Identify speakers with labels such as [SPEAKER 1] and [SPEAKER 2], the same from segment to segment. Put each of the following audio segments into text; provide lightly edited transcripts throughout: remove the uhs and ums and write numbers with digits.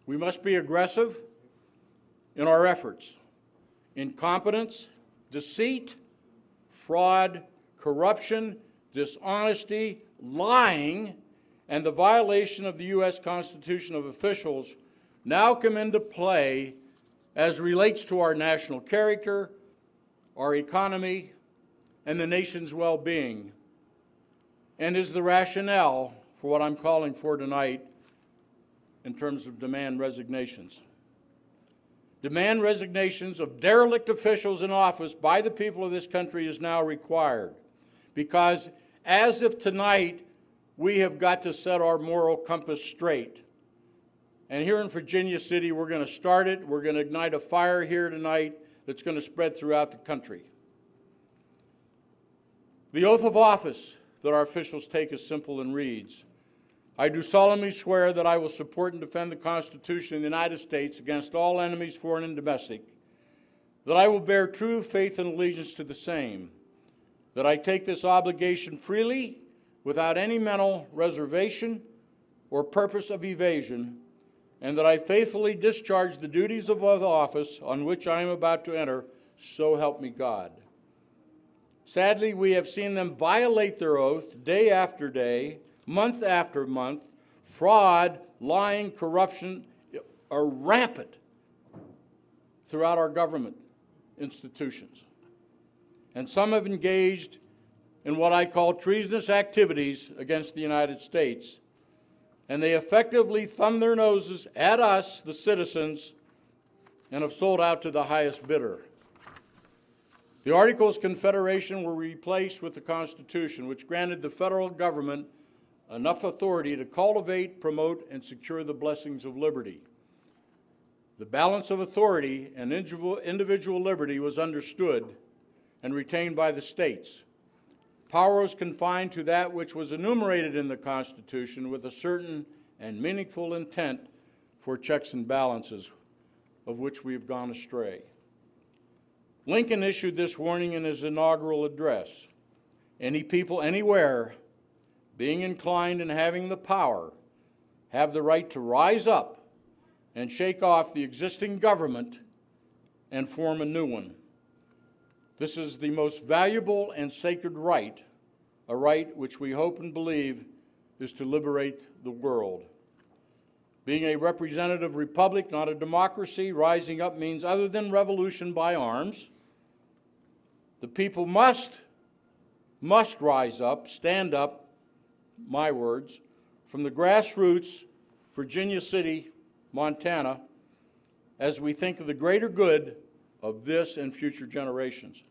[SPEAKER 1] We must be aggressive in our efforts. Incompetence, deceit, fraud, corruption, dishonesty, lying, and the violation of the U.S. Constitution of officials now come into play as relates to our national character, our economy, and the nation's well-being, and is the rationale for what I'm calling for tonight in terms of demand resignations. Demand resignations of derelict officials in office by the people of this country is now required, because as of tonight, we have got to set our moral compass straight. And here in Virginia City, we're going to start it. We're going to ignite a fire here tonight that's going to spread throughout the country. The oath of office that our officials take is simple and reads, I do solemnly swear that I will support and defend the Constitution of the United States against all enemies, foreign and domestic, that I will bear true faith and allegiance to the same, that I take this obligation freely, without any mental reservation or purpose of evasion, and that I faithfully discharge the duties of the office on which I am about to enter, so help me God. Sadly, we have seen them violate their oath day after day, month after month. Fraud, lying, corruption are rampant throughout our government institutions. And some have engaged in what I call treasonous activities against the United States. And they effectively thumb their noses at us, the citizens, and have sold out to the highest bidder. The Articles of Confederation were replaced with the Constitution, which granted the federal government enough authority to cultivate, promote, and secure the blessings of liberty. The balance of authority and individual liberty was understood and retained by the states. Power was confined to that which was enumerated in the Constitution with a certain and meaningful intent for checks and balances, of which we have gone astray. Lincoln issued this warning in his inaugural address. Any people anywhere, being inclined and having the power, have the right to rise up and shake off the existing government and form a new one. This is the most valuable and sacred right, a right which we hope and believe is to liberate the world. Being a representative republic, not a democracy, rising up means other than revolution by arms. The people must rise up, stand up, my words, from the grassroots, Virginia City, Montana, as we think of the greater good of this and future generations.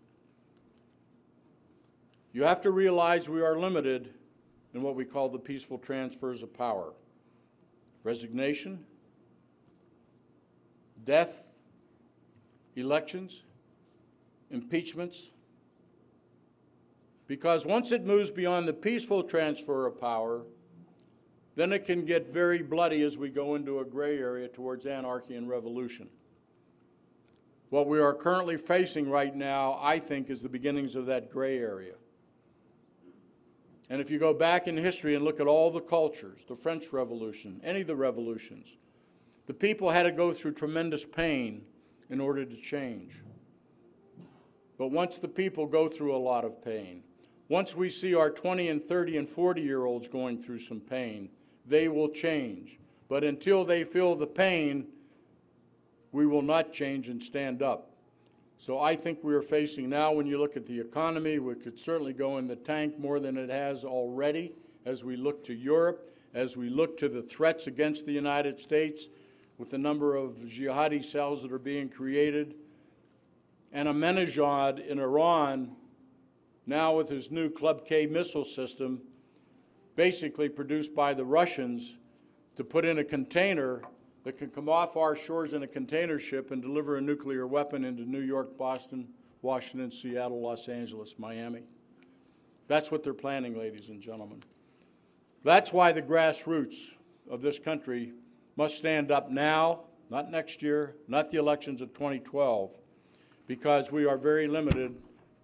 [SPEAKER 1] You have to realize we are limited in what we call the peaceful transfers of power. Resignation, death, elections, impeachments. Because once it moves beyond the peaceful transfer of power, then it can get very bloody as we go into a gray area towards anarchy and revolution. What we are currently facing right now, I think, is the beginnings of that gray area. And if you go back in history and look at all the cultures, the French Revolution, any of the revolutions, the people had to go through tremendous pain in order to change. But once the people go through a lot of pain, once we see our 20 and 30 and 40-year-olds going through some pain, they will change. But until they feel the pain, we will not change and stand up. So I think we are facing now, when you look at the economy, we could certainly go in the tank more than it has already as we look to Europe, as we look to the threats against the United States with the number of jihadi cells that are being created. And Ahmadinejad in Iran, now with his new Club K missile system, basically produced by the Russians to put in a container that can come off our shores in a container ship and deliver a nuclear weapon into New York, Boston, Washington, Seattle, Los Angeles, Miami. That's what they're planning, ladies and gentlemen. That's why the grassroots of this country must stand up now, not next year, not the elections of 2012, because we are very limited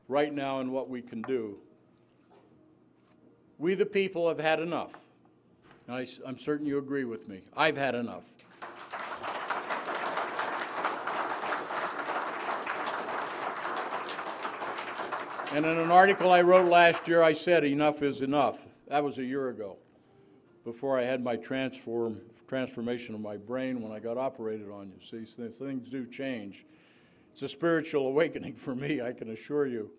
[SPEAKER 1] right now in what we can do. We the people have had enough. And I'm certain you agree with me. I've had enough. And in an article I wrote last year, I said enough is enough. That was a year ago, before I had my transformation of my brain when I got operated on. You see, things do change. It's a spiritual awakening for me, I can assure you.